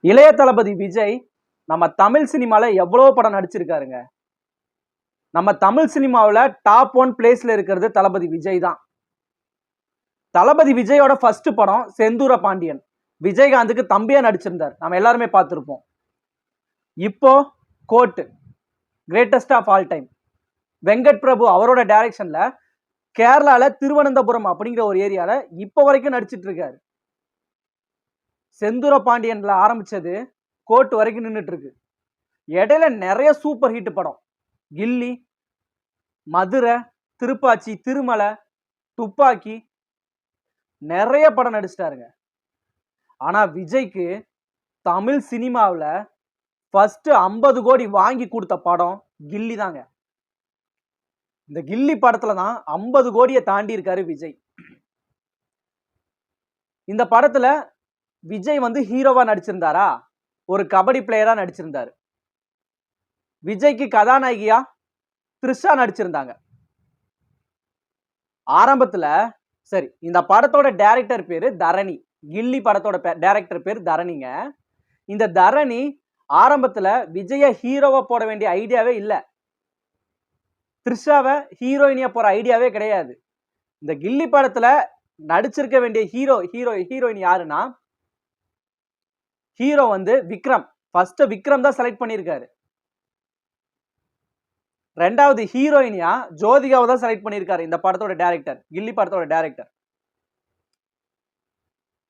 இளைய தளபதி விஜய் நம்ம தமிழ் சினிமால எவ்வளோ படம் நடிச்சிருக்காருங்க. நம்ம தமிழ் சினிமாவில் டாப் 1 பிளேஸ்ல இருக்கிறது தளபதி விஜய் தான். தளபதி விஜயோட ஃபர்ஸ்ட் படம் செந்தூர பாண்டியன். விஜயகாந்துக்கு தம்பியா நடிச்சிருந்தார். நம்ம எல்லாருமே பார்த்துருப்போம். இப்போ GOAT greatest of all time. Venkat Prabhu அவரோட டைரக்ஷன்ல கேரளால திருவனந்தபுரம் அப்படிங்கிற ஒரு ஏரியால இப்போ வரைக்கும் நடிச்சிட்டு இருக்காரு. செந்தூர பாண்டியன்ல ஆரம்பிச்சது கோட் வரைக்கும் நின்றுட்டு இருக்கு. இடையில நிறைய சூப்பர் ஹிட் படம், கில்லி, மதுரை, திருப்பாச்சி, திருமலை, துப்பாக்கி, நிறைய படம் நடிச்சிட்டாருங்க. ஆனா விஜய்க்கு தமிழ் சினிமாவில் ஃபர்ஸ்ட் 50 கோடி வாங்கி கொடுத்த படம் கில்லி தாங்க. இந்த கில்லி படத்துல தான் 50 கோடியை தாண்டி இருக்காரு விஜய். இந்த படத்துல விஜய் ஹீரோவா நடிச்சிருந்தாரா? ஒரு கபடி பிளேயரா நடிச்சிருந்தாரு. விஜய்க்கு கதாநாயகியா த்ரிஷா நடிச்சிருந்தாங்க. ஆரம்பத்துல சரி, இந்த படத்தோட டைரக்டர் பேரு தரணி. கில்லி படத்தோட டைரக்டர் பேர் தரணிங்க. இந்த தரணி ஆரம்பத்துல விஜய ஹீரோவா போட வேண்டிய ஐடியாவே இல்ல. த்ரிஷாவை ஹீரோயினியா போற ஐடியாவே கிடையாது. இந்த கில்லி படத்துல நடிச்சிருக்க வேண்டிய ஹீரோயின் யாருன்னா, ஹீரோ விக்ரம். ஃபர்ஸ்ட் விக்ரம் தான் செலக்ட் பண்ணியிருக்காரு. ரெண்டாவது ஹீரோயினியா ஜோதிகாவை தான் செலக்ட் பண்ணியிருக்காரு இந்த படத்தோட டைரக்டர், கில்லி படத்தோட டைரக்டர்.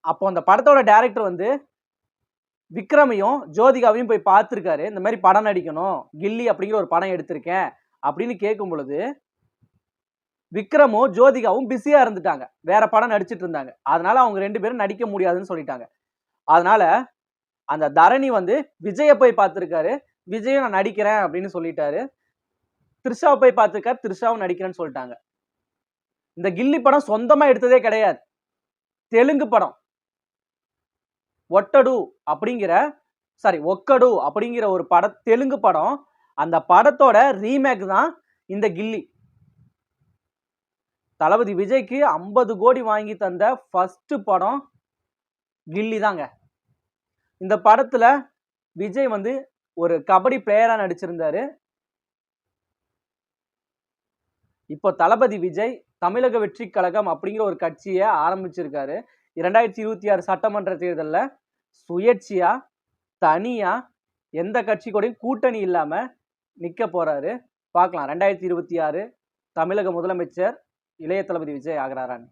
அப்போ அந்த படத்தோட டைரக்டர் விக்ரமையும் ஜோதிகாவையும் போய் பார்த்துருக்காரு. இந்த மாதிரி படம் நடிக்கணும், கில்லி அப்படிங்கிற ஒரு படம் எடுத்திருக்கேன் அப்படின்னு கேட்கும் பொழுது விக்ரமும் ஜோதிகாவும் பிஸியா இருந்துட்டாங்க, வேற படம் நடிச்சிட்டு இருந்தாங்க. அதனால அவங்க 2 பேரும் நடிக்க முடியாதுன்னு சொல்லிட்டாங்க. அதனால அந்த தரணி விஜய போய் பார்த்திருக்காரு. விஜயும் நான் நடிக்கிறேன் அப்படின்னு சொல்லிட்டாரு. த்ரிஷாவை போய் பார்த்திருக்காரு. த்ரிஷாவும் நடிக்கிறேன்னு சொல்லிட்டாங்க. இந்த கில்லி படம் சொந்தமா எடுத்ததே கிடையாது. தெலுங்கு படம். ஒக்கடு அப்படிங்கிற ஒரு படம், தெலுங்கு படம். அந்த படத்தோட ரீமேக் தான் இந்த கில்லி. தளபதி விஜய்க்கு 50 கோடி வாங்கி தந்த ஃபர்ஸ்ட் படம் கில்லி தாங்க. இந்த படத்துல விஜய் ஒரு கபடி பிளேயரா நடிச்சிருந்தாரு. இப்போ தளபதி விஜய் தமிழக வெற்றி கழகம் அப்படிங்கிற ஒரு கட்சியை ஆரம்பிச்சிருக்காரு. 2026 சட்டமன்ற தேர்தலில் சுயேட்சையா தனியா எந்த கட்சி கூடயும் கூட்டணி இல்லாம நிக்க போறாரு. பார்க்கலாம் 2026 தமிழக முதலமைச்சர் இளைய தளபதி விஜய் ஆகிறாரான்னு.